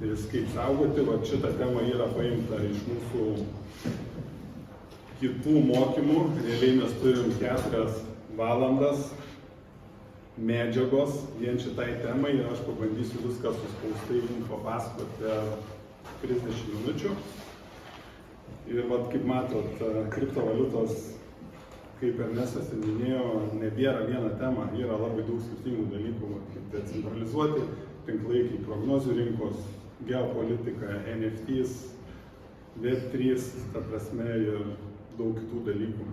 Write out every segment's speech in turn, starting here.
Ir kaip saugoti, va šitą temą yra paimta iš mūsų kitų mokymų. Realiai mes turim 4 valandas medžiagos vien šitai temai ir aš pabandysiu viską suspaustai jums papasakoti per 30 minučių. Ir vat, kaip matot, kriptovaliutos, kaip Ernestas minėjo, nebėra viena tema, yra labai daug skirtingų dalykų, kaip decentralizuoti tinklai, kaip prognozių rinkos, geopolitika, NFTs, Web3, ta prasme, ir daug kitų dalykų.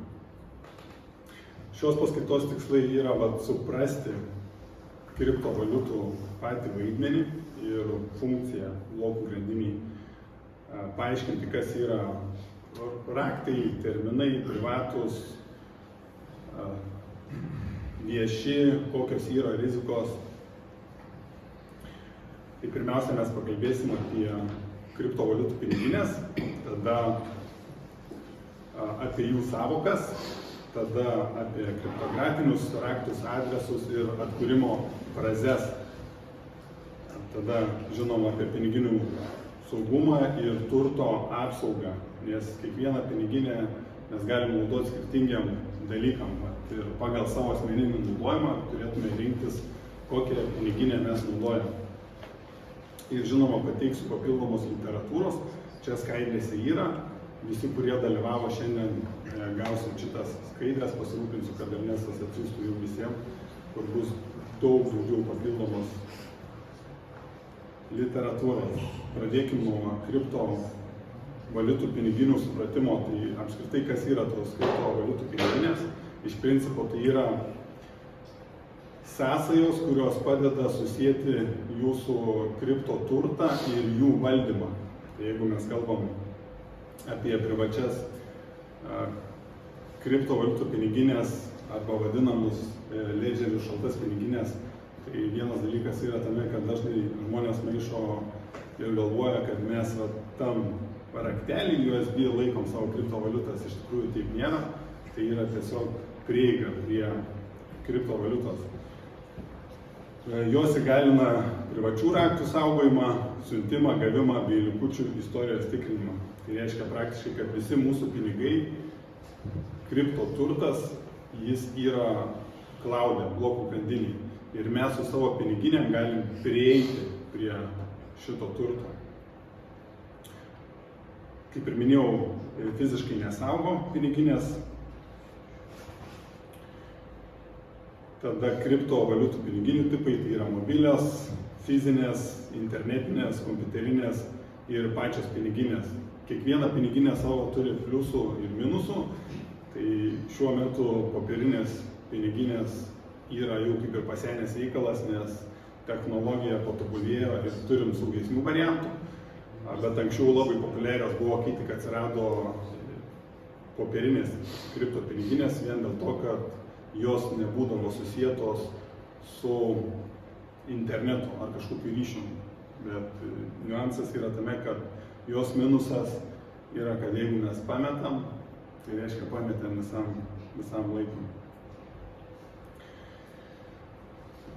Šios paskaitos tikslai yra suprasti kriptovaliutų patį vaidmenį ir funkciją blokų grandinį, paaiškinti, kas yra raktai, terminai, privatus, vieši, kokios yra rizikos. Tai pirmiausia, mes pakalbėsim apie kriptovaliutų piniginės, tada apie jų savokas, tada apie kriptografinius raktus, adresus ir atkūrimo frazes. Tada žinoma apie piniginių saugumą ir turto apsaugą, nes kiekvieną piniginę mes galime naudoti skirtingiam dalykam. Ir pagal savo asmeninį naudojimą turėtume rinktis, kokią piniginę mes naudojame. Ir žinoma, pateiksiu papildomos literatūros, čia skaidrėse yra. Visi, kurie dalyvavo šiandien, gausim šitas skaidrės, pasirūpinsiu, kad Ernestas atsiųstų jų visiems, kur bus daug daugiau papildomos literatūros. Pradėkime nuo kriptovaliutų piniginių supratimo. Tai apskritai, kas yra tos kriptovaliutų piniginės? Iš principo tai yra sąsajos, kurios padeda susijęti jūsų kripto turtą ir jų valdymą. Tai jeigu mes kalbam apie privačias kriptovaliutų piniginės arba vadinamus ledžerių šaltas piniginės, tai vienas dalykas yra tame, kad dažnai žmonės maišo ir galvoja, kad mes tam raktelį USB laikom savo kriptovaliutas. Iš tikrųjų taip nėra, tai yra tiesiog prieiga prie kriptovaliutos. Jos įgalina privačių raktų saugojimą, siuntimą, gavimą bei likučių istorijos tikrinimą. Tai reiškia praktiškai, kad visi mūsų pinigai, kripto turtas, jis yra cloud'e, blokų grandinėje. Ir mes su savo piniginėm galim prieiti prie šito turto. Kaip ir minėjau, fiziškai nesaugo piniginės. Tada kriptovaliutų piniginių tipai, tai yra mobilios, fizinės, internetinės, kompiuterinės ir pačios piniginės. Kiekviena piniginė savo turi pliusų ir minusų, tai šiuo metu popierinės piniginės yra jau kaip ir pasenęs reikalas, nes technologija patobulėjo ir turim saugesnių variantų, bet anksčiau labai populiarios buvo, kai tik atsirado popierinės kripto piniginės, vien dėl to, kad jos nebūdavo susietos su internetu ar kažkokiu ryšiu. Bet niuansas yra tame, kad jos minusas yra, kad jeigu mes pametam, tai reiškia pametėm visam laikui.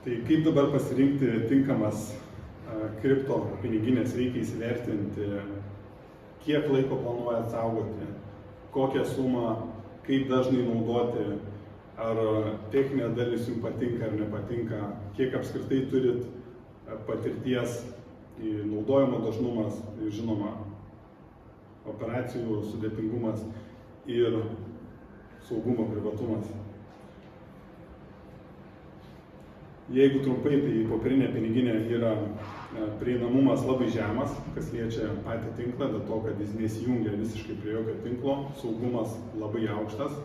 Tai kaip dabar pasirinkti tinkamas kripto piniginės? Reikia įsivertinti, kiek laiko planuojat saugoti, kokią sumą, kaip dažnai naudoti, ar techninė dalis jums patinka ar nepatinka, kiek apskritai turit patirties, naudojimo dažnumas, žinoma, operacijų sudėtingumas ir saugumo privatumas. Jeigu trumpai, tai popierinė piniginė yra prieinamumas labai žemas, kas liečia patį tinklą, dėl to, kad jis nesijungia visiškai prie jokio tinklo, saugumas labai aukštas,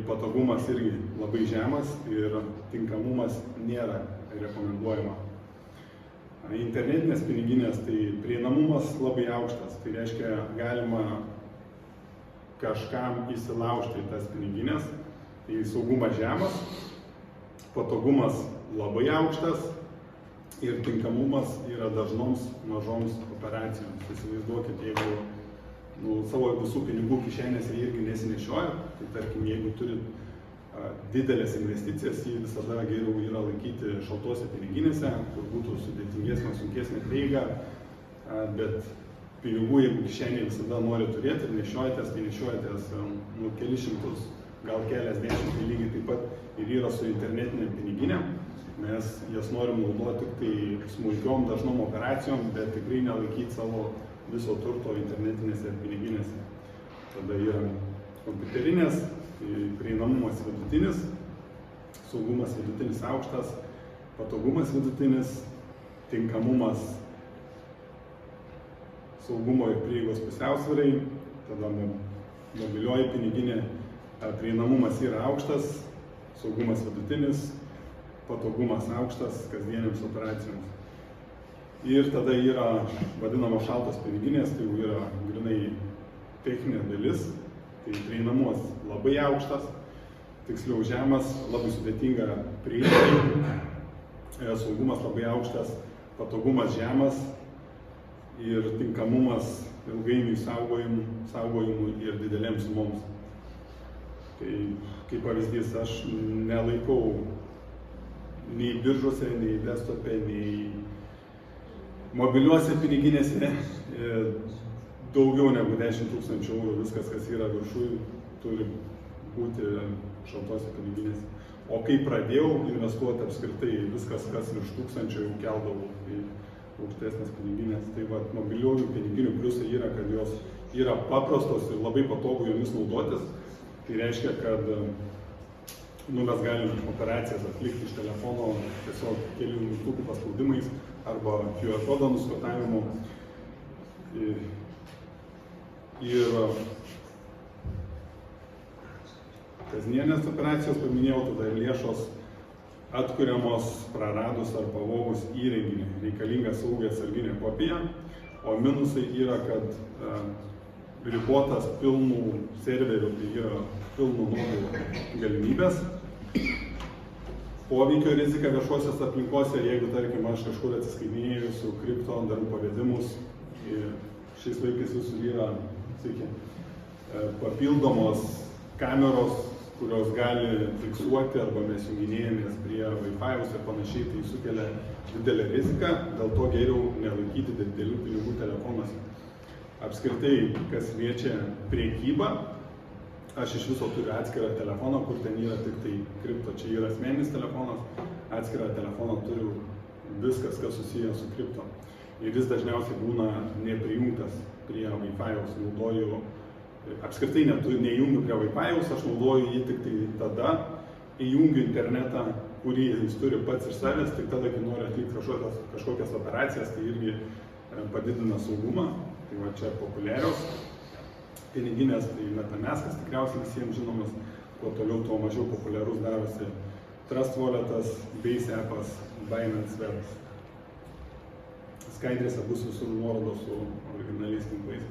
patogumas irgi labai žemas ir tinkamumas nėra rekomenduojama. Internetinės piniginės, tai prieinamumas labai aukštas, tai reiškia galima kažkam įsilaužti į tas piniginės, tai saugumas žemas, patogumas labai aukštas ir tinkamumas yra dažnoms mažoms operacijoms. Įsivaizduokit, jeigu savo visų pinigų kišenėse irgi nesinešioja, tai tarkim, jeigu turit didelės investicijas, jį visada geriau yra laikyti šaltose piniginėse, kur būtų sudėtingesnė, sunkesnė prieiga, bet pinigų, jeigu kišenėje visada nori turėti ir nešiojatės, tai nešiojatės kelis šimtus, gal keliasdešimt, tai lygiai taip pat ir yra su internetinėm piniginėm. Mes jas norim naudoti tik tai smulkiom dažnom operacijom, bet tikrai nelaikyti savo viso turto internetinėse piniginėse. Tada yra kompiuterinės, prieinamumas vidutinis, saugumas vidutinis aukštas, patogumas vidutinis, tinkamumas saugumo ir prieigos pusiausvyrai, tada mobilioji piniginė, prieinamumas yra aukštas, saugumas vidutinis, patogumas aukštas kasdienėms operacijoms. Ir tada yra vadinamos šaltos piniginės, tai jau yra grynai techninė dalis, tai prieinamumas labai aukštas, tiksliau žemas, labai sudėtinga prieigai, saugumas labai aukštas, patogumas žemas ir tinkamumas ilgainiui saugojimui ir didelėms sumoms. Tai kaip pavyzdys, aš nelaikau nei biržose, nei desktope, nei mobiliuose piniginėse daugiau negu 10 000 eurų. Viskas, kas yra viršui, turi būti šaltose piniginėse. O kai pradėjau investuoti apskritai, viskas, kas virš 1000 jau keldavau į aukštesnės piniginės. Tai mobiliųjų piniginių pliusai yra, kad jos yra paprastos ir labai patogu jomis naudotis. Tai reiškia, kad mes galim operacijas atlikti iš telefono tiesiog kelių mygtukų paspaudimais arba QR kodo nuskotavimu. Ir kasdienės operacijos paminėjau, tada ir lėšos atkuriamos praradus ar pavogus įrenginį, reikalinga saugia atsarginė kopija, o minusai yra, kad ribotas pilnų serverių, tai yra pilnų nodų galimybės, poveikio rizika viešuosios aplinkose, jeigu, tarkim, aš kažkur atsiskaitinėju su kripto, darau pavedimus, šiais laikais visų yra papildomos kameros, kurios gali fiksuoti arba mes junginėjomės prie Wi-Fi'aus ir panašiai, tai sukelia didelę riziką, dėl to geriau nelaikyti didelių pinigų telefonuose. Apskritai, kas liečia priekybą, aš iš viso turiu atskirą telefoną, kur ten yra tik tai kripto, čia yra asmeninis telefonas, atskirą telefoną turiu viskas, kas susijęs su kripto. Ir jis dažniausiai būna neprijungtas prie Wi-Fi'aus, naudoju, apskritai nejungiu prie Wi-Fi'aus, aš naudoju jį tik tai tada, įjungiu internetą, kurį jis turi pats iš savęs, tik tada, kai noriu atlikti kažkokias operacijas, tai irgi padidina saugumą. Tai va čia populiarios piniginės, tai MetaMaskas tikriausiai visiems žinomas, kuo toliau, tuo mažiau populiarus darosi Trust Walletas, Base Appas, Binance Webs. Skaidrėse bus visur nuorodos su originaliais tinklais.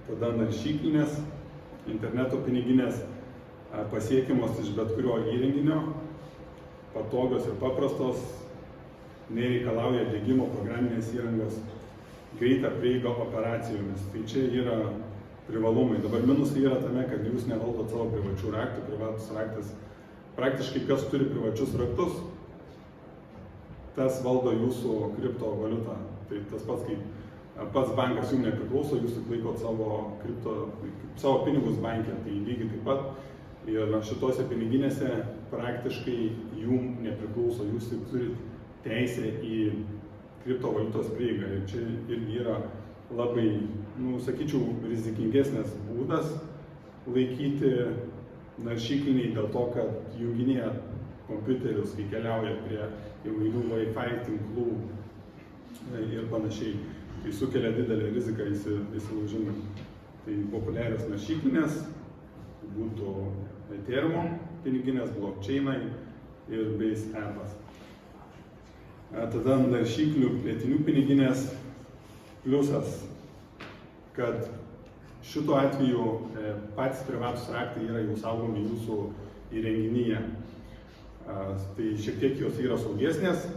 Tada naršyklinės, interneto piniginės, pasiekiamos iš bet kurio įrenginio, patogios ir paprastos, nereikalauja diegimo programinės įrangos, greitą prieigą operacijomis. Tai čia yra privalumai. Dabar minusai yra tame, kad jūs nevaldot savo privačių raktų, privatus raktas. Praktiškai kas turi privačius raktus, tas valdo jūsų kriptovaliutą. Tai tas pats, kaip pats bankas jums nepriklauso, jūs tik laikot savo pinigus banke, tai lygiai taip pat. Ir šitose piniginėse praktiškai jums nepriklauso, jūs tik turite teisę į kriptovaliutos prieigą. Ir čia irgi yra labai, sakyčiau, rizikingesnis būdas laikyti naršykliniai dėl to, kad junginėje kompiuterius, kai keliauja prie įvairių Wi-Fi tinklų ir panašiai. Tai sukelia didelę riziką įsilaužimui. Tai populiarios naršyklinės būtų Ethereum piniginės, blockchainai ir Base Appas. Tada naršyklių plėtinių piniginės pliusas, kad šituo atveju patys privatus raktai yra jau saugomi jūsų įrenginyje. Tai šiek tiek jos yra saugesnės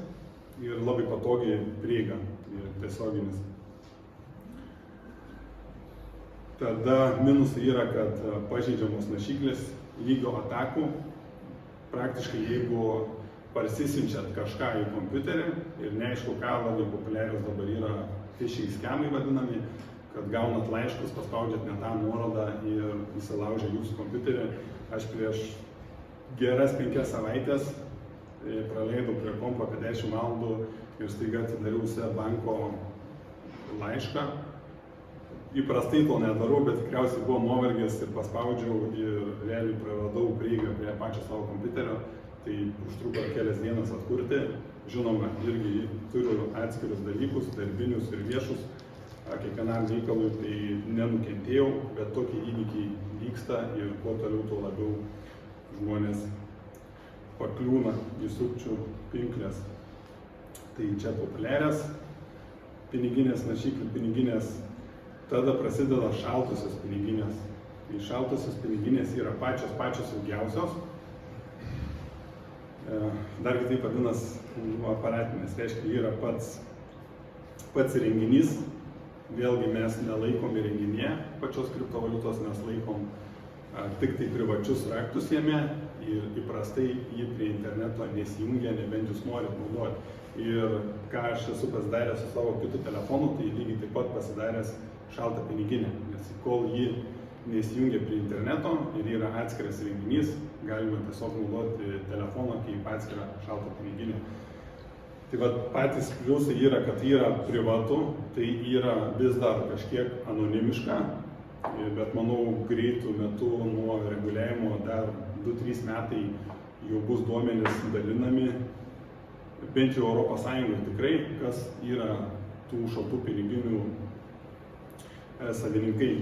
ir labai patogiai prieiga ir tiesioginis. Tada minusai yra, kad pažeidžiamos naršyklės lygio atakų. Praktiškai jeigu parsisiunčiat kažką į kompiuterį ir neaišku ką, labai populiarios dabar yra phishing schemai vadinami, kad gaunat laiškus, paspaudžiat ne tą nuorodą ir įsilaužia jūsų kompiuterį. Aš prieš geras 5 savaitės praleidau prie kompo apie 10 valandų ir staiga atidariau banko laišką. Įprastai to nedarau, bet tikriausiai buvo nuovargis ir paspaudžiau ir realiai praradau prieigą prie pačio savo kompiuterio. Tai užtruko kelias dienas atkurti. Žinoma, irgi turiu atskirius dalykus, darbinius ir viešus. Kiekvienam reikalui tai nenukentėjau, bet tokie įvykiai vyksta ir kuo toliau, tuo labiau žmonės pakliūna į sukčių pinklės. Tai čia populiarias piniginės, naršyklių piniginės. Tada prasideda šaltosios piniginės. Tai šaltosios piniginės yra pačios ilgiausios. Dar kitaip vadinas aparatinės, reiškia yra pats renginys. Vėlgi mes nelaikom įrenginėje pačios kriptovaliutos, mes laikom tik tai privačius raktus jame ir įprastai jį prie interneto nesijungia, nebent jūs norit naudoti. Ir ką aš esu pasidaręs su savo kitu telefonu, tai lygiai taip pat pasidaręs šaltą piniginę, nes kol jį nesijungia prie interneto ir yra atskiras renginys, galime tiesiog naudoti telefoną kaip atskirą šaltą piniginę. Tai patys pliusai yra, kad yra privatu, tai yra vis dar kažkiek anonimiška, bet manau greitų metų nuo reguliavimo dar 2-3 metai jau bus duomenys dalinami, bent jau Europos Sąjungoje tikrai, kas yra tų šaltų piniginių savininkai.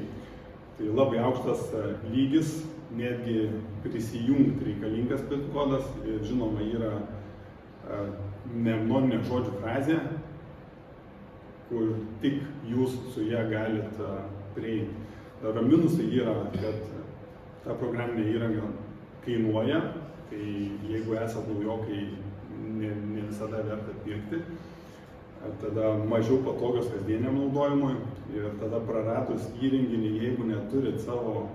Tai labai aukštas lygis, netgi prisijungti reikalingas PIN kodas ir žinoma yra mnemoninė žodžių frazė, kur tik jūs su ją galite prieiti. Minusai yra, kad ta programinė įranga kainuoja, tai jeigu esat naujokai, ne visada verta pirkti. Tada mažiau patogios kasdieniam naudojimui ir tada praradus įrenginį, jeigu neturit savo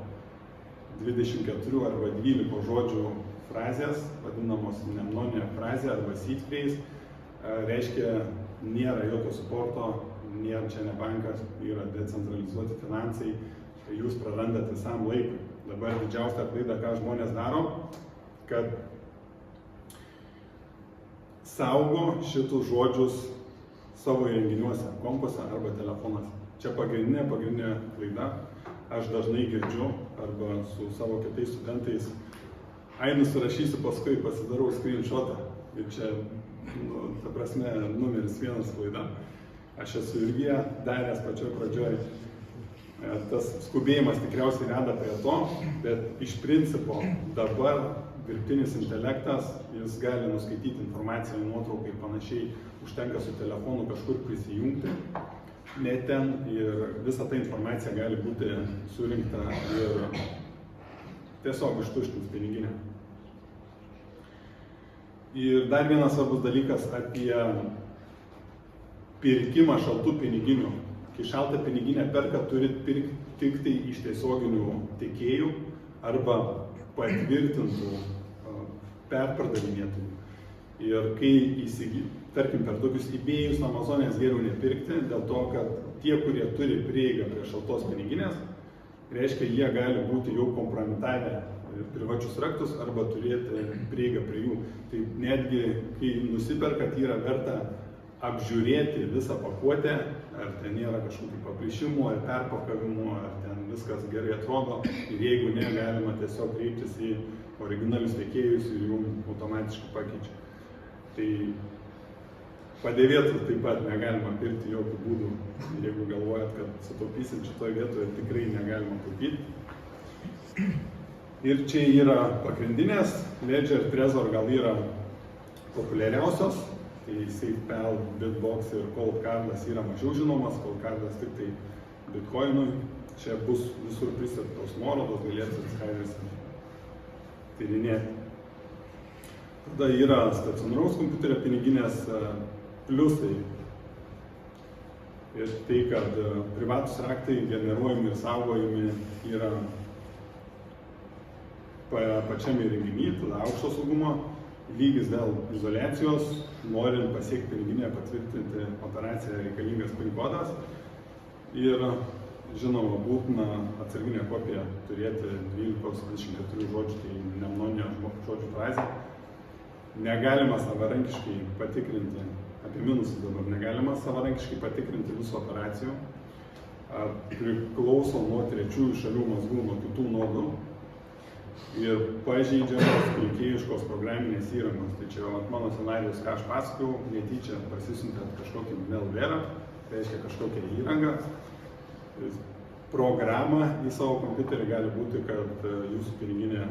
24 arba 12 žodžių frazės, vadinamos mnemoninė frazė arba seed phrase, reiškia nėra jokio suporto, nėra čia ne bankas, yra decentralizuoti finansai, jūs prarandate visam laikui. Dabar didžiausia klaida, ką žmonės daro, kad saugo šitus žodžius savo įrenginiuose, kompuose arba telefonuose. Čia pagrindinė klaida. Aš dažnai girdžiu arba su savo kitais studentais, nusirašysiu paskui, pasidarau screenshotą. Ir čia, ta prasme, numeris 1 klaida. Aš esu irgi daręs pačioj pradžioj. Tas skubėjimas tikriausiai veda prie to, bet iš principo dabar dirbtinis intelektas, jis gali nuskaityti informaciją, nuotrauką ir panašiai, užtenka su telefonu kažkur prisijungti, net ten ir visa ta informacija gali būti surinkta ir tiesiog ištuštins piniginę. Ir dar vienas svarbus dalykas apie pirkimą šaltų piniginių. Kai šaltą piniginę perka, turit pirkti tik tai iš tiesioginių tiekėjų arba patvirtintų perpardavinėtojų. Ir kai tarkim, per tokius eBay'us, Amazonės geriau nepirkti, dėl to, kad tie, kurie turi prieigą prie šaltos piniginės, reiškia, jie gali būti jau kompromitavę privačius raktus arba turėti prieigą prie jų. Tai netgi, kai nusiperkat, yra verta apžiūrėti visą pakuotę, ar ten nėra kažkokių paplyšimų, ar perpakavimų, ar ten viskas gerai atrodo. Ir jeigu ne, galima tiesiog kreiptis į originalius tiekėjus ir jų automatiškai pakeičia. Tai padėvėtų taip pat negalima pirkti jokių būdų. Jeigu galvojat, kad sutaupysit šitoje vietoje, tikrai negalima taupyti. Ir čia yra pagrindinės, Ledger, Trezor gal yra populiariausios. Tai SafePal, Bitbox ir Coldcardas yra mažiau žinomas, Coldcardas tik tai Bitcoinui. Čia bus visur pristatytos nuorodos, galėsit skaidrės tyrinėti. Tada yra stacionaraus kompiuterio piniginės pliusai. Ir tai, kad privatus raktai generuojami ir saugojami yra pačiam įrenginy, tada aukšto saugumo. lygis dėl izoliacijos, norint pasiekti piniginę, patvirtinti operaciją reikalingas PIN kodas ir žinoma būtina atsarginę kopiją turėti 12-24 žodžių, tai mnemoninė žodžių frazė. Negalima savarankiškai patikrinti, apie minusus dabar, negalima savarankiškai patikrinti visų operacijų, priklauso nuo trečiųjų šalių mazgų, nuo kitų nodų ir pažeidžiamos pirkėjiškos programinės įrangos. Tai čia mano scenarijus, ką aš pasakojau, netyčia parsisiuntėt kažkokį malverą, tai reiškia kažkokią įrangą, programą į savo kompiuterį gali būti, kad jūsų piniginė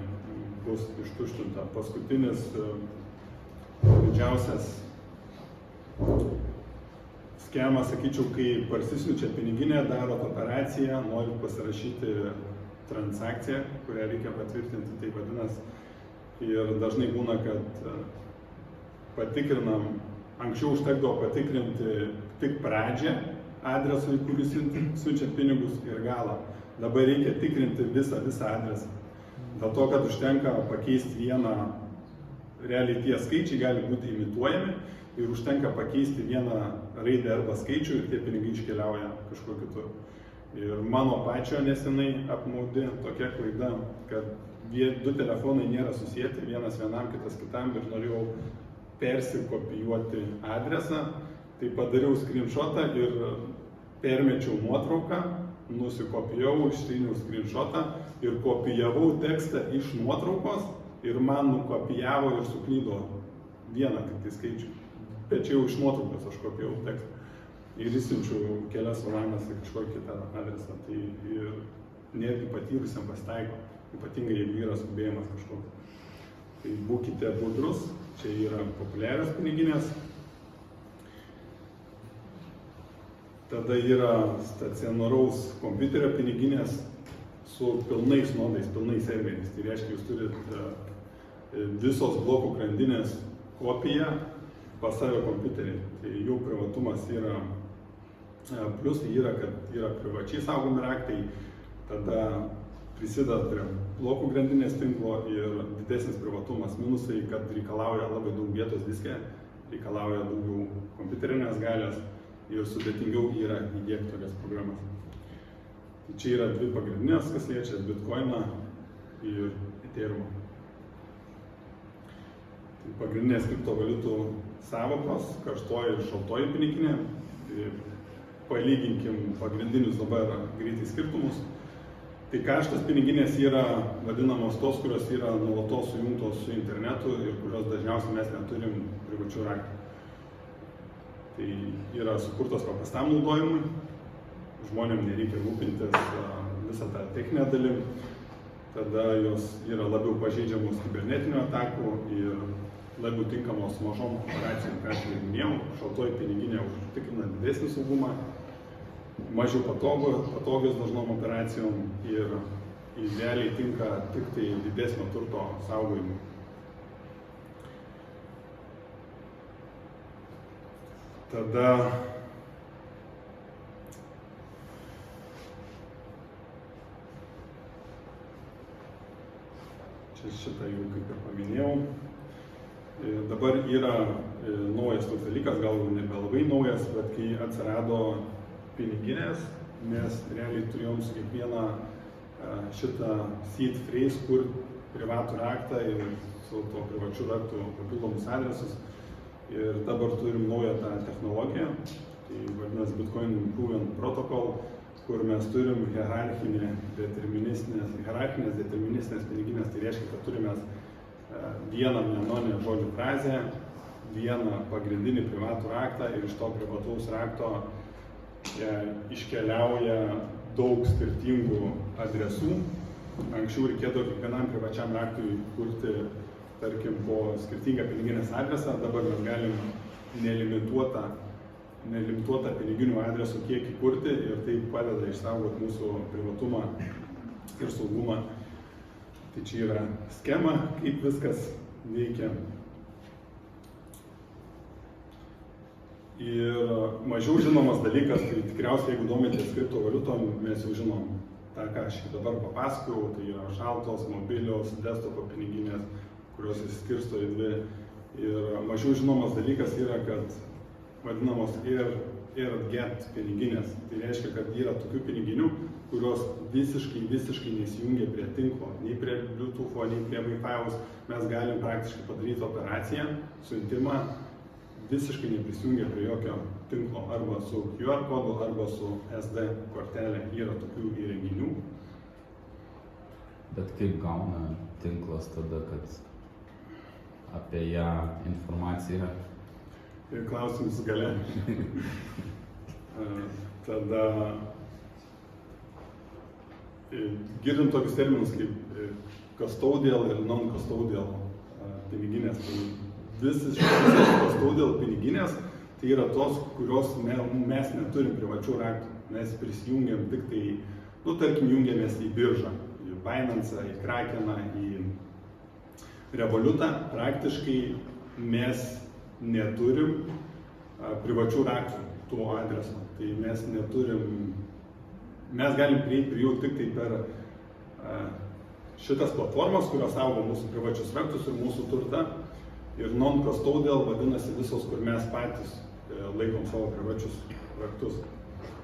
bus ištuštinta. Paskutinis didžiausias skemas, sakyčiau, kai parsisiunčia piniginę, darot operaciją, norit pasirašyti transakciją, kurią reikia patvirtinti, tai vadinasi. Ir dažnai būna, kad patikrinam, anksčiau užtekdavo patikrinti tik pradžią adresui, kuris siunčia pinigus ir galą. Dabar reikia tikrinti visą adresą. Dėl to, kad užtenka pakeisti vieną, realiai tie skaičiai gali būti imituojami ir užtenka pakeisti vieną raidę arba skaičių ir tie pinigai iškeliauja kažkur kitur. Ir mano pačio nesenai apmaudi tokia klaida, kad du telefonai nėra susijęti, vienas vienam, kitas kitam, ir norėjau persikopijuoti adresą, tai padariau screenshotą ir permečiau nuotrauką, nusikopijau, ištryniau screenshotą ir kopijavau tekstą iš nuotraukos ir man nukopijavo ir suklydo vieną tik tai skaičių. Bet čia jau iš nuotraukos aš kopijavau tekstą ir įsiunčiau kelias valandas į kažkokį kitą adresą. Tai ir netgi patyrusiam pasitaiko, ypatingai jeigu yra skubėjimas kažkoks. Tai būkite budrus, čia yra populiarios piniginės. Tada yra stacionaraus kompiuterio piniginės su pilnais nodais, pilnais serveriais. Tai reiškia, jūs turit visos blokų grandinės kopiją pas save kompiuterį. Tai jų privatumas yra, pliusai yra, kad yra privačiai saugomi raktai, tada prisideda prie blokų grandinės tinklo ir didesnis privatumas. Minusai, kad reikalauja labai daug vietos diske, reikalauja daugiau kompiuterinės galios ir sudėtingiau yra įdiegti tokias programas. Tai čia yra dvi pagrindinės, kas liečia Bitcoiną ir Ethereumą. Tai pagrindinės kriptovaliutų sąvokos, karštoji ir šaltoji piniginė. Tai palyginkim pagrindinius dabar greitai skirtumus. Tai karštas piniginės yra vadinamos tos, kurios yra nuolatos sujungtos su internetu ir kurios dažniausiai mes neturim privačių raktų. Tai yra sukurtos paprastam naudojimui, žmonėm nereikia rūpintis visą tą techninę dalim, tada jos yra labiau pažeidžiamos kibernetinių atakų ir labiau tinkamos mažom operacijom, ką aš minėjau. Šaltoji piniginė užtikrina didesnį saugumą, mažiau patogios dažnom operacijom ir idealiai tinka tik tai didesnio turto saugojimui. Tada čia šitą jau kaip ir paminėjau. Dabar yra naujas toks dalykas, gal nebelabai naujas, bet kai atsirado piniginės, mes realiai turėjom su kiekvieną šitą seed phrase, kur privatų raktą ir su to privačiu raktu papildomus adresus. Ir dabar turim naują tą technologiją, tai vadinasi Bitcoin Improvement Protocol, kur mes turim hierarchinės deterministinės piniginės. Tai reiškia, kad turime vieną mnemoninę žodžių frazę, vieną pagrindinį privatų raktą ir iš to privataus rakto iškeliauja daug skirtingų adresų. Anksčiau reikėdavo kiekvienam privačiam raktui kurti, tarkim, po skirtingą piniginės adresą. Dabar mes galim nelimituotą piniginių adresų kiekį kurti ir tai padeda išsaugoti mūsų privatumą ir saugumą. Tai čia yra schema, kaip viskas veikia. Ir mažiau žinomas dalykas, tai tikriausiai, jeigu domitės kriptovaliutom, mes jau žinom tą, ką aš dabar papasakojau, tai yra šaltos, mobilios, desktopo piniginės, kurios išskirsto į dvi Ir mažiau žinomas dalykas yra, kad vadinamos AirGap piniginės. Tai reiškia, kad yra tokių piniginių, kurios visiškai nesijungia prie tinklo, nei prie Bluetooth, nei prie Wi-Fi. Mes galim praktiškai padaryti operaciją, siuntimą, visiškai neprisijungia prie jokio tinklo, arba su QR kodu, arba su SD kortelė. Yra tokių įrenginių. Bet kaip gauna tinklas tada, kad apie ją informaciją? Klausimas gale. Tada girdim tokius terminus kaip custodial ir non-custodial piniginės. Tai visiškai custodial piniginės tai yra tos, kurios mes neturim privačių raktų. Mes prisijungiam tik tai, tarkim, jungiamės į biržą, į Binance, į Krakeną, į Revolutą. Praktiškai mes neturim privačių raktų tuo adresu. Tai mes galim prieiti prie jų tik tai per šitas platformas, kurios saugo mūsų privačius raktus ir mūsų turtą. Ir non-custodial vadinasi visos, kur mes patys laikom savo privačius raktus.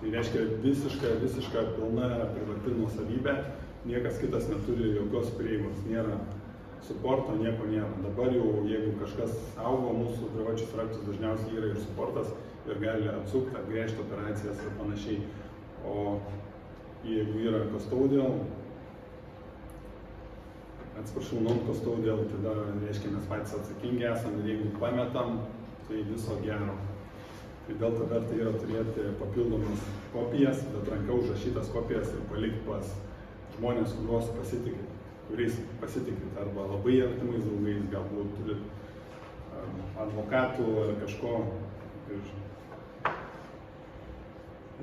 Tai reiškia visiška pilna privati nuosavybė. Niekas kitas neturi jokios prieigos, nėra suporto, nieko nėra. Dabar jau, jeigu kažkas saugo mūsų privačius raktus, dažniausiai yra ir suportas ir gali atsukti, atgręžti operacijas ir panašiai. O jeigu yra custodial, non-custodial, tada reiškia mes patys atsakingi esam ir jeigu pametam, tai viso gero. Tai dėl to verta yra turėti papildomas kopijas, bet ranka užrašytas kopijas ir palikti pas žmonės, kuriais pasitikrit, arba labai artimais draugais, galbūt turit advokatų ar kažko.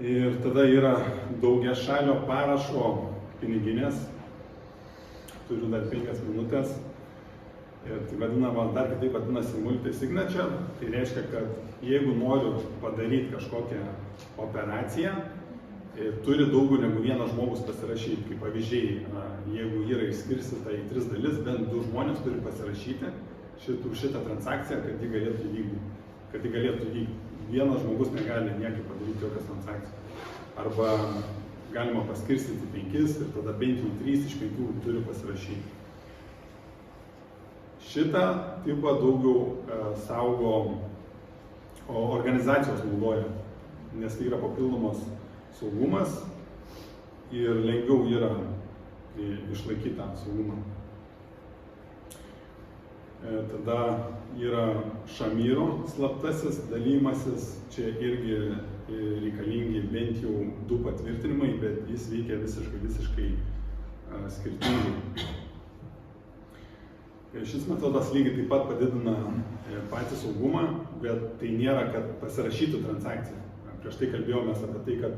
Ir tada yra daugiašalio parašo piniginės. Turiu dar 5 minutės. Ir tai vadinama, dar kitaip vadinasi multi-signature. Tai reiškia, kad jeigu noriu padaryti kažkokią operaciją, turi daugiau negu vienas žmogus pasirašyti. Kaip pavyzdžiai, jeigu yra išskirstyta į 3 dalis, bent 2 žmonės turi pasirašyti šitą transakciją, kad ji galėtų vykti. Vienas žmogus negali niekaip padaryti jokios transakcijos. Arba galima paskirstyti 5 ir tada bent jau 3 iš 5 turi pasirašyti. Šitą tipą daugiau saugo organizacijos naudoja, nes tai yra papildomas saugumas ir lengviau yra išlaikyti tą saugumą. Tada yra Šamyro slaptasis dalymasis, čia irgi reikalingi bent jau 2 patvirtinimai, bet jis veikia visiškai skirtingai. Šis metodas lygiai taip pat padidina patį saugumą, bet tai nėra, kad pasirašytų transakciją. Prieš tai kalbėjomės apie tai, kad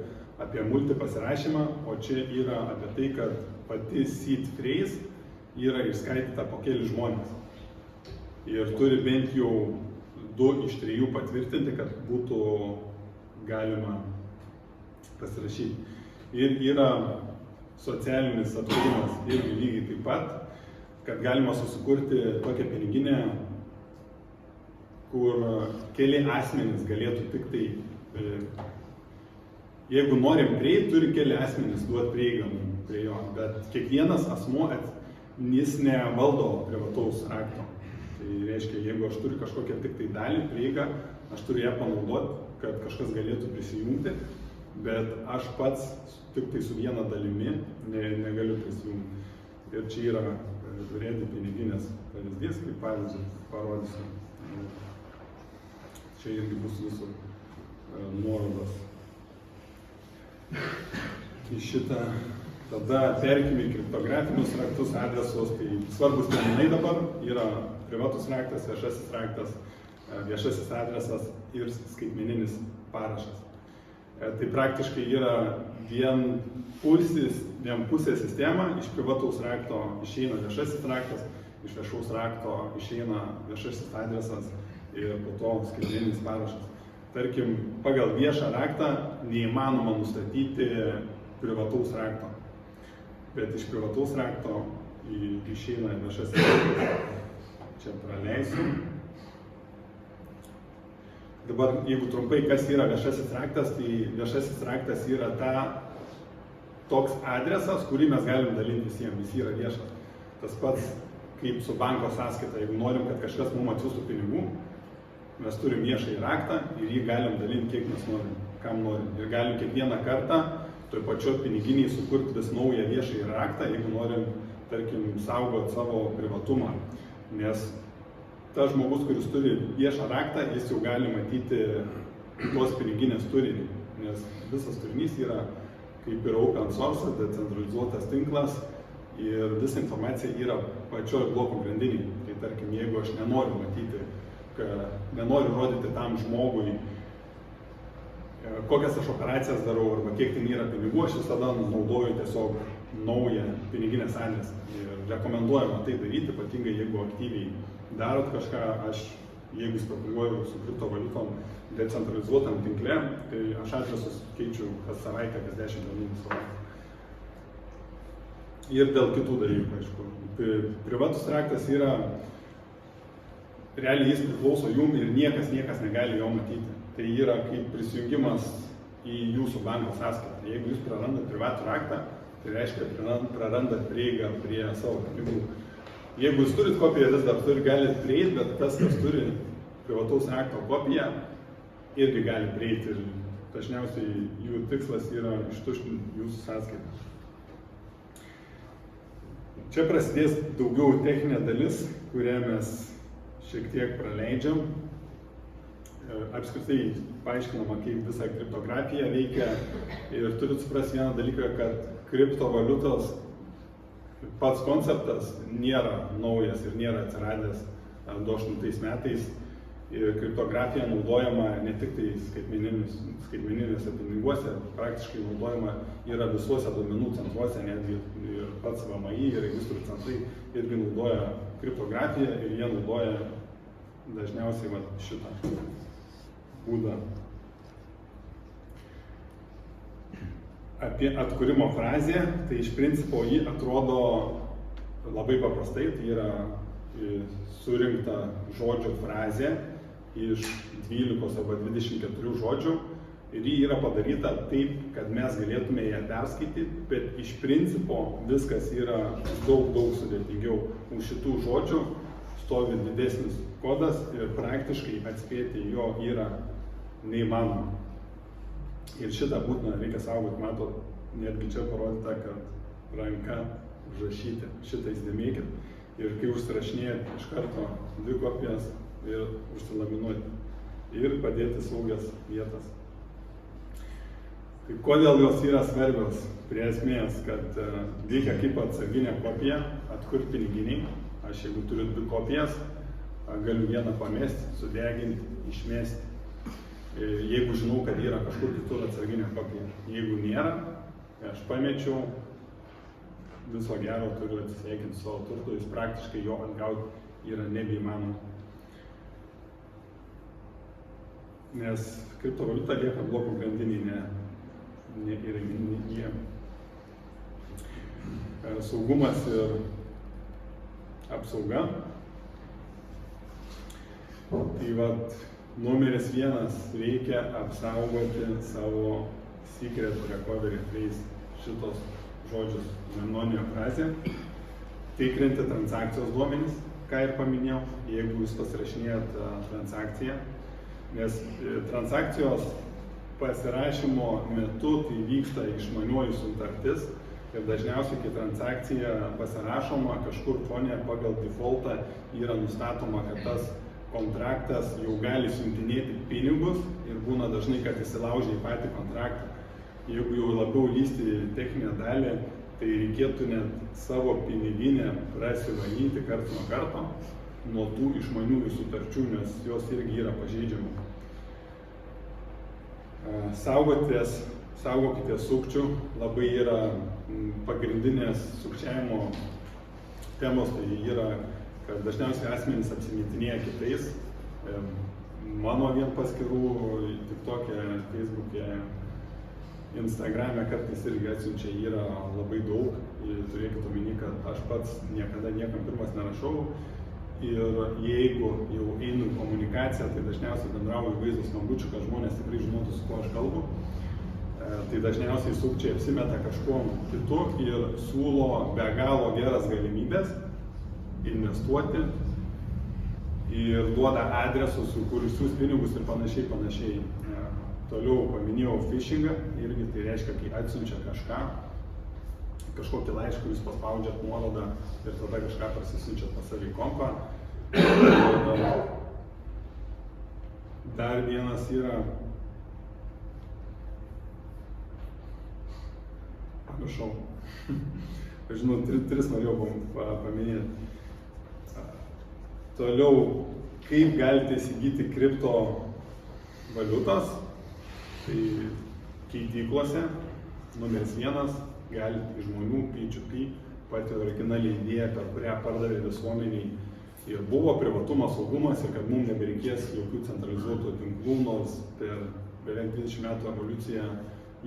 apie multi pasirašymą, o čia yra apie tai, kad pati seed phrase yra išskaidyta po keli žmonės. Ir turi bent jau 2 iš 3 patvirtinti, kad būtų galima pasirašyti. Ir yra socialinis atkūrimas irgi lygiai taip pat, kad galima susikurti tokią piniginę, kur keli asmenys galėtų tik tai, jeigu norim prieiti, turi keli asmenys duoti prieigą prie jo, bet kiekvienas asmuo jis nevaldo privataus rakto. Tai reiškia, jeigu aš turiu kažkokią tik tai dalį prieigą, aš turiu ją panaudoti, kad kažkas galėtų prisijungti, bet aš pats tik tai su viena dalimi negaliu prisijungti. Ir čia yra Ready piniginės pavyzdys, kaip pavyzdį parodysiu. Čia irgi bus visų nuorodos į šitą. Tada perkime kriptografinius raktus, adresus. Tai svarbus terminai dabar yra privatus raktas, viešasis adresas ir skaitmeninis parašas. Tai praktiškai yra vienpusė sistema, iš privataus rakto išeina viešasis raktas, iš viešaus rakto išeina viešasis adresas ir po to skaitmeninis parašas. Tarkim, pagal viešą raktą neįmanoma nustatyti privataus rakto, bet iš privataus rakto išeina viešasis raktas. Čia praleisiu. Dabar, jeigu trumpai, kas yra viešasis raktas, tai viešasis raktas yra toks adresas, kurį mes galim dalinti visiems, jis yra viešas. Tas pats kaip su banko sąskaita, jeigu norim, kad kažkas mums atsiųstų pinigų, mes turim viešąjį raktą ir jį galim dalinti kiek mes norim, kam norim. Ir galim kiekvieną kartą toj pačioj piniginiai sukurti vis naują viešąjį raktą, jeigu norim, tarkim, saugoti savo privatumą. Nes tas žmogus, kuris turi viešą raktą, jis jau gali matyti tos piniginės turinį. Nes visas turinys yra kaip ir open source, decentralizuotas tinklas ir visa informacija yra pačioj blokų grandinėje. Tai tarkim, jeigu aš nenoriu matyti, nenoriu rodyti tam žmogui, kokias aš operacijas darau arba kiek ten yra pinigų, aš visada naudoju tiesiog naują piniginės adresą. Ir rekomenduojama tai daryti, ypatingai jeigu aktyviai darot kažką, jeigu spekuliuoju su kriptovaliutom decentralizuotam tinkle, tai aš adresus keičiu kas savaitę, kas 10 dienų savaitę. Ir dėl kitų dalykų, aišku. Privatus raktas yra, realiai jis priklauso jum ir niekas negali jo matyti. Tai yra kaip prisijungimas į jūsų banko sąskaitą. Jeigu jūs prarandat privatų raktą, tai reiškia, prarandat prieigą prie savo pinigų. Jeigu jūs turit kopiją, vis dar galit prieiti, bet tas, kas turi privataus rakto kopiją, irgi gali prieiti. Ir dažniausiai jų tikslas yra ištuštinti jūsų sąskaitą. Čia prasidės daugiau techninė dalis, kurią mes šiek tiek praleidžiam. Apskritai paaiškinama, kaip visa kriptografija veikia ir turit suprasti vieną dalyką, kad kriptovaliutos pats konceptas nėra naujas ir nėra atsiradęs 2008 metais. Ir kriptografija naudojama ne tik tai skaitmeninėse piniguose, praktiškai naudojama yra visuose duomenų centruose, netgi ir pats VMI ir registrų centrai irgi naudoja kriptografiją ir jie naudoja dažniausiai šitą būdą. Apie atkūrimo frazę, tai iš principo ji atrodo labai paprastai, tai yra surinkta žodžių frazė iš 12 arba 24 žodžių ir ji yra padaryta taip, kad mes galėtume ją perskaityti, bet iš principo viskas yra daug sudėtingiau. Už šitų žodžių stovi didesnis kodas ir praktiškai atspėti jo yra neįmanoma. Ir šitą būtina reikia saugoti, matot, netgi čia parodyta, kad ranka užrašyti, šitą įsidėmėkit ir kai užsirašinėjat iš karto 2 kopijas ir užsilaminuoti ir padėti saugias vietas. Tai kodėl jos yra svarbios? Prie esmės, kad reikia kaip atsarginę kopiją atkurti piniginiai. Aš jeigu turiu 2 kopijas, galiu vieną pamesti, sudeginti, išmesti. Jeigu žinau, kad yra kažkur kitur atsarginė kopija. Jeigu nėra, aš pamečiau, viso gero turiu atsisveikinti savo turtu, jis praktiškai jo atgauti yra nebeįmanoma. Nes kriptovaliuta lieka blokų grandinėje, ne įrenginėje. Saugumas ir apsauga. Tai vat, numeris 1 reikia apsaugoti savo secret recovery phrase, šitos žodžius mnemoninė frazė. Tikrinti transakcijos duomenys, ką ir paminėjau, jeigu jūs pasirašinėjat transakciją. Nes transakcijos pasirašymo metu tai vyksta išmaniuoju sutartis ir dažniausiai, kai transakcija pasirašoma, kažkur fone pagal defaultą yra nustatoma, kad tas kontraktas jau gali siuntinėti pinigus ir būna dažnai, kad įsilaužia į patį kontraktą. Jeigu jau labiau lysti į techninę dalį, tai reikėtų net savo piniginę prasivalyti karts nuo karto nuo tų išmaniųjų sutarčių, nes jos irgi yra pažeidžiamos. Saugokite sukčių, labai yra pagrindinės sukčiavimo temos, tai yra, kad dažniausiai asmenys apsimetinėja kitais. Mano vien paskyrų, TikTok'e, Facebook'e, Instagram'e kartais irgi atsiunčia yra labai daug. Turėkit omeny, kad aš pats niekada niekam pirmas nerašau. ir jeigu jau einu į komunikaciją, tai dažniausiai bendrauju vaizdo skambučiu, kad žmonės tikrai žinotų, su kuo aš kalbu. Tai dažniausiai sukčiai apsimeta kažkuo kitu ir siūlo be galo geras galimybės investuoti ir duoda adresus, kur išsiųs pinigus ir panašiai. Toliau paminėjau phishingą, irgi tai reiškia, kai atsiunčia kažkokį laišką, jūs paspaudžiat nuorodą ir tada kažką parsisiunčiat pas save į kompą. Dar vienas yra, pamiršau, aš žinau, tris norėjau paminėti. Toliau, kaip galite įsigyti kriptovaliutas, tai keityklose, numeris 1, galite iš žmonių P2P, pati originali idėja, per kurią pardavė visuomeniai ir buvo privatumas, saugumas ir kad mums nebereikės jokių centralizuotų tinklų, nors per beveik 20 metų evoliuciją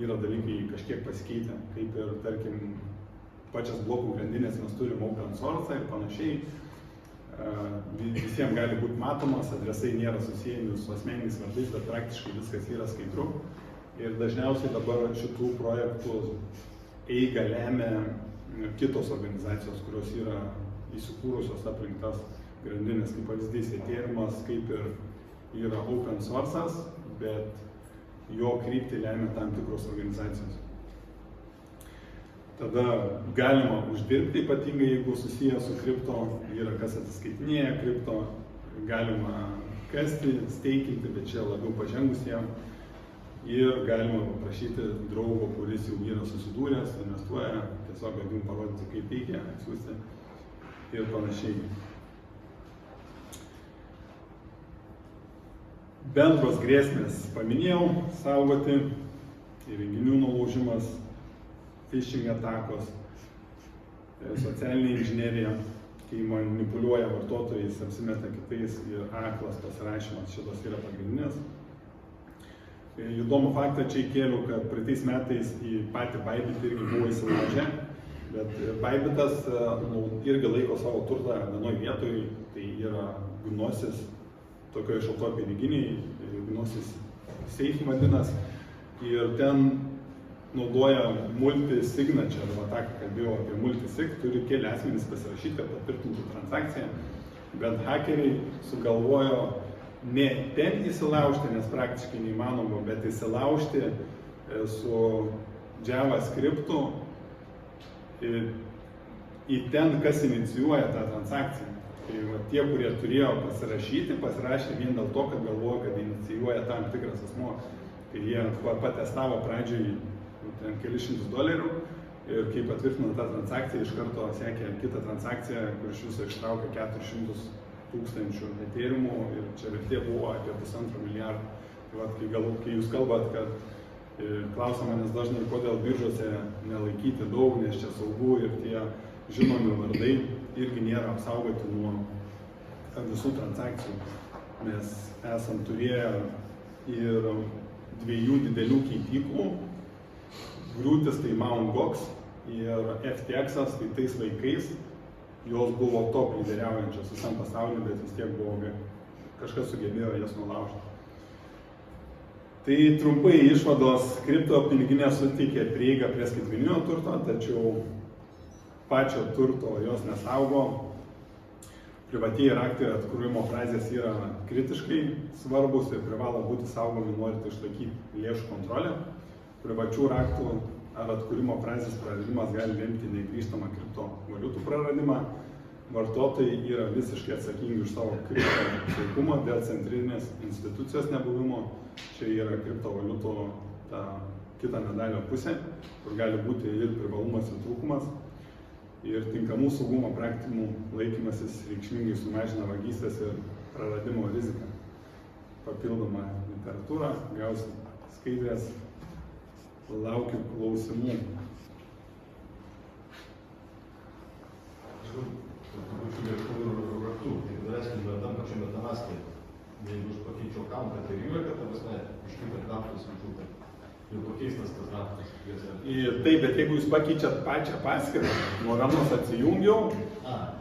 yra dalykai kažkiek pasikeitę, kaip ir, tarkim, pačias blokų grandinės mes turim open source ir panašiai. Visiems gali būti matomas, adresai nėra susijęmi su asmeniniais vardais, bet praktiškai viskas yra skaidru. Ir dažniausiai dabar šitų projektų eigą lemia kitos organizacijos, kurios yra įsikūrusios aplink tas grandinės, kaip pavyzdys Ethereumas, kaip ir yra open source'as, bet jo kryptį lemia tam tikros organizacijos. Tada galima uždirbti, ypatingai jeigu susiję su kripto, yra kas atsiskaitinėja kripto, galima kasti, steikinti, bet čia labiau pažengusiem. Ir galima paprašyti draugo, kuris jau yra susidūręs, investuoja, tiesiog kad jums parodyti, kaip veikia, atsiųsti ir panašiai. Bendros grėsmės paminėjau, saugoti, įrenginių nulaužimas, phishing atakos, socialinė inžinerija, kai manipuliuoja vartotojais, apsimeta kitais ir aklas pasirašymas, šitos yra pagrindinės. Įdomų faktą čia įkėliau, kad praeitais metais į patį Bybit irgi buvo įsilaužę, bet Bybitas irgi laiko savo turtą vienoj vietoj, tai yra Gnosis, tokioje šaltoje piniginiai, Gnosis Safe vadinas, ir ten naudoja multi-signature, arba tą, ką kalbėjau apie multi-sig, turi keli asmenys pasirašyti, kad patvirtintų transakciją, bet hakeriai sugalvojo ne ten įsilaužti, nes praktiškai neįmanoma, bet įsilaužti su JavaScriptu į ten, kas inicijuoja tą transakciją. Tai tie, kurie turėjo pasirašė vien dėl to, kad galvoja, kad inicijuoja tam tikras asmuo. Tai jie patestavo pradžioj ten kelis $100 ir kai patvirtino tą transakciją, iš karto sekė kitą transakciją, kur iš viso ištraukė 400,000 Ethereumų ir čia vertė buvo apie $1,5 milijardo. Kai jūs kalbat, kad klausia manęs dažnai, kodėl biržose nelaikyti daug, nes čia saugu ir tie žinomi vardai irgi nėra apsaugoti nuo visų transakcijų. Mes esam turėję ir 2 didelių keityklų, Griūtis tai Mt. Gox ir FTX-as, tai tais laikais jos buvo top lyderiaujančios visam pasauliu, bet vis tiek buvo kažkas sugebėjo jas nulaužti. Tai trumpai išvados, kripto piniginė suteikia prieigą prie skaitmeninio turto, tačiau pačio turto jos nesaugo. Privatieji raktai atkūrimo frazės yra kritiškai svarbus ir privalo būti saugomi, norint išlaikyti lėšų kontrolę. Privačių raktų ar atkūrimo frazės praradimas gali lemti negrįžtamą kriptovaliutų praradimą. Vartotojai yra visiškai atsakingi už savo kripto saugumą dėl centrinės institucijos nebuvimo. Čia yra kriptovaliutų ta kita medalio pusė, kur gali būti ir privalumas ir trūkumas. Ir tinkamų saugumo praktikų laikymasis reikšmingai sumažina vagystės ir praradimo riziką. Papildoma literatūra, gausit skaidrės. Laukiu klausimų. Turbūt viešųjų raktų, tai daleiskim, bet tam pačiu metamaskė, jeigu aš pakeičiau accountą, tai yra, kad ta prasme, iš kitą raktus jaučiu, kad jau pakeistas tas raktas. Taip, bet jeigu jūs pakeičiat pačią paskirtą, nuo vienos atsijungiau,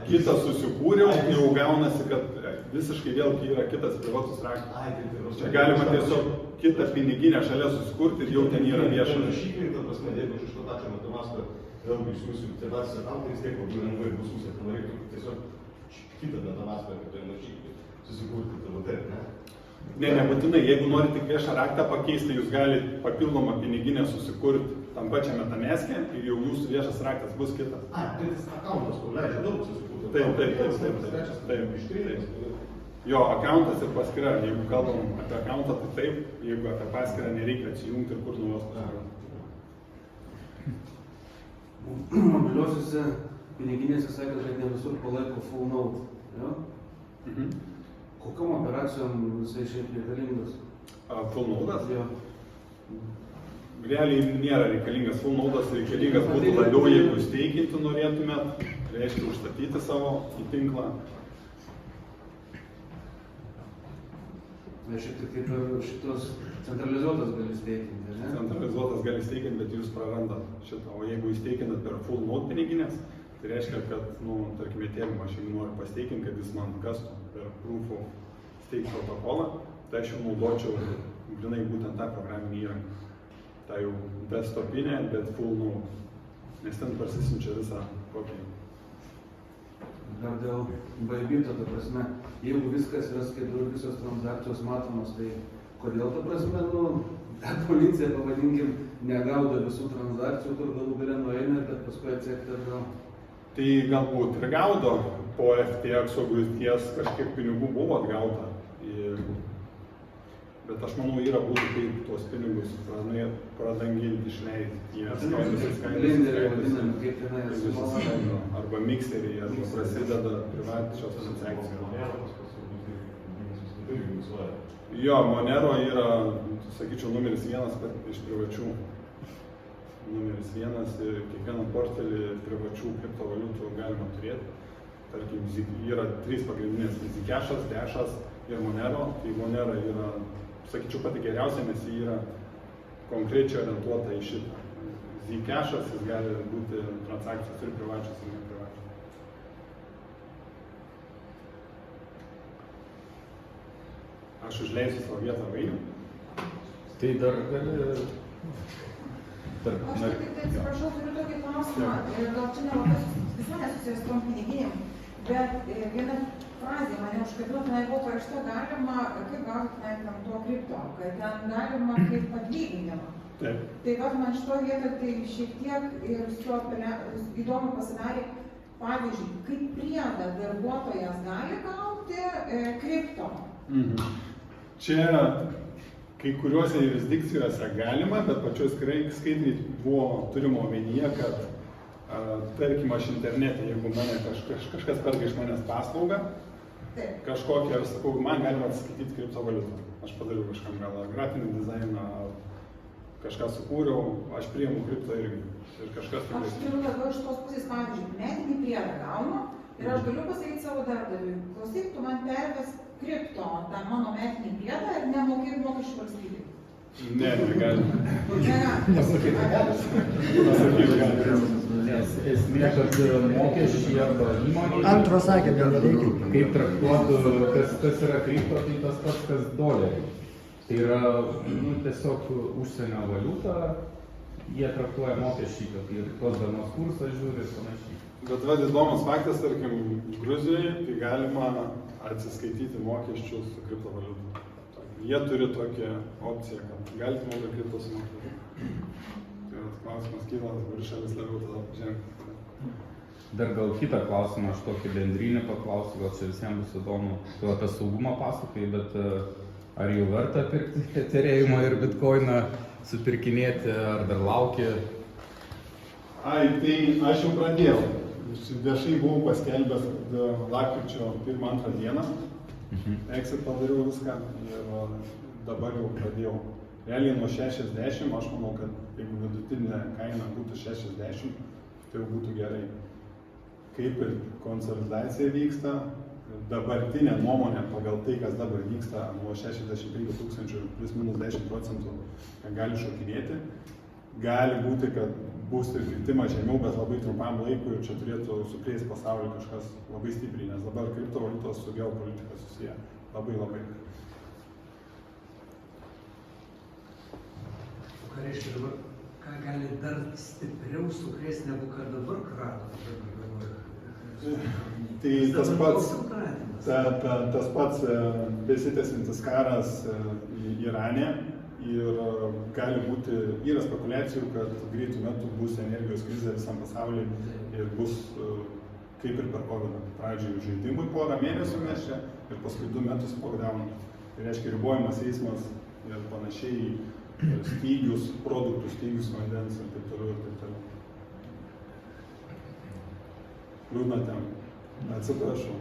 kitą susikūriau, jau gaunasi, kad visiškai vėlgi yra kitas privatus raktas. Čia galima tiesiog kitą piniginę šalia susikurti ir jau ten yra vieša. Rašyklai, ta prasme, jeigu iš to pačio MetaMasko vėlgi išsiųsiu tėvasiu tam, tai vis tiek labai lengvai bus užsienį. Tai reiktų tiesiog kitą MetaMasko, kad tai rašyklai susikurti tavo taip, ne? Ne, nebūtinai, jeigu norite tik viešą raktą pakeisti, jūs galite papildomą piniginę susikurti tam pačiam MetaMask'e ir jau jūsų viešas raktas bus kitas. Tai tas akauntas, kur leidžia daug susikurti. Taip. Jo, akauntas ir paskyra, jeigu kalbam apie akauntą, tai taip, jeigu apie paskyrą nereikia atsijungti ir kur nuos paskyros. Mobiliuosiuose piniginėse sakė, kad ne visur palaiko full node. Jo? Kokiom operacijom jisai šiaip reikalingas? Full node'as? Jo. Realiai nėra reikalingas full node'as, reikalingas būtų labiau, jeigu steiginti norėtumėt, reiškia užstatyti savo į tinklą. Šiek tiek kaip ir šitos centralizuotas gali steiginti, ne? Centralizuotas gali steiginti, bet jūs prarandat šitą. O jeigu jūs steiginat per full node piniginės, tai reiškia, kad, tarkim, Ethereum aš jeigu noriu pasteiginti, kad jis man kastų per Proof of Stake protokolą, tai aš jau naudočiau grinai būtent tą programinį įrankį. Tai jau desktopinė, bet full node. Nes ten parsisinčia visą kokį. Dar dėl Bybito, ta prasme, jeigu viskas yra skaidru, visos transakcijos matomos, tai kodėl, ta prasme, policija, pavadinkim, negaudo visų transakcijų, kur galų gale nueina, bet paskui atsekti atgal? Tai galbūt ir gaudo po FTX-o grūsties kažkiek pinigų buvo atgauta. Bet aš manau, yra būdų, kaip tuos pinigus pradanginti, išleisti. Blenderiai vadinami, kaip tenai esu. Arba mikseriai, arba prasideda privačios transakcijos. Jo, Monero yra, sakyčiau, numeris 1 iš privačių. Numeris 1 ir kiekvieną portfelį privačių kriptovaliutų galima turėti. Tarkim, yra 3 pagrindinės - Zcash'as, Dash'as ir Monero. Tai Monero yra, sakyčiau, pati geriausia, nes jį yra konkrečiai orientuota į šitą. Zcash'as, jis gali būti transakcijos ir privačios, ir neprivačios. Aš užleisiu savo vietą vainių. Tai dar gali... Aš tik atsiprašau, turiu tokį klausimą, gal čia nelabai visai nesusijęs su tom piniginėm, bet viena frazė mane užkabino, tenai buvo parašta galima, kaip gauti ten to kripto, kad ten galima kaip atlyginimą. Taip. Tai vat man šito vietą tai šiek tiek ir įdomu pasidarė, pavyzdžiui, kaip priedą darbuotojas gali gauti kripto. Čia kai kuriuose jurisdikcijose galima, bet pačioj skaidriai buvo turimo omenyje, kad tarkim aš internete, jeigu mane kažkas perka iš manęs paslaugą, kažkokią, aš sakau, man galima atsiskaityti kriptovaliutą. Aš padariau kažkam gal grafinį dizainą, kažką sukūriau, aš priimu kripto irgi. Ir kažkas tikrai... Aš turiu labiau iš tos pusės, pavyzdžiui, metinį priedą gaunu ir aš galiu pasakyti savo darbdaviui, klausyk, tu man perves kripto, tą mano metinį priedą ir nemokėk mokesčių valstybei. Ne, negalima. Nes esmė, kad mokesčiai arba įmonė... Antro sakinio nereikia. Kaip traktuotų, kas yra kripto, tai tas pats, kas doleriai. Tai yra tiesiog užsienio valiuta, jie traktuoja mokesčiai, kad ir tos dienos kursas žiūri ir panašiai. Bet vad įdomus faktas, tarkim, Gruzijoje, tai galima atsiskaityti mokesčius su kriptovaliuta. Jie turi tokią opciją, kad galite mokėti kripto sumokėti. Tai klausimas kyla, dabar šalis labiau tada pažengti. Dar gal kitą klausimą, aš tokį bendrinį paklausiu, gal čia visiems bus įdomu. Tu apie saugumą pasakai, bet ar jau verta pirkti Ethereumą ir Bitcoiną, supirkinėti, ar dar lauki? Tai aš jau pradėjau. Viešai buvau paskelbęs lapkričio 1-2 dieną. Exit padariau viską ir dabar jau pradėjau. Realiai nuo 60, aš manau, kad jeigu vidutinė kaina būtų 60, tai jau būtų gerai. Kaip ir konsolidacija vyksta, dabartinė nuomonė pagal tai, kas dabar vyksta, nuo 65 000 plus minus 10% gali šokinėti. gali būti, kad bus ir kritimas žemiau, bet labai trumpam laikui ir čia turėtų sukrėsti pasaulį kažkas labai stipriai, nes dabar kriptovaliutos su geopolitika susiję labai. O ką reiškia dabar, ką gali dar stipriau sukrėsti, negu kad dabar krado? Tai tas pats besitęsiantis karas Irane ir gali būti, yra spekulacijų, kad greitų metų bus energijos krizė visam pasaulyje ir bus kaip ir per COVID. Pradžiai žaidimui porą mėnesių mes čia ir paskui 2 metus lockdown. Tai reiškia ribojimas eismas ir panašiai, stygius, produktų stygius vandens ir taip toliau. Liūdna tema. Atsiprašau.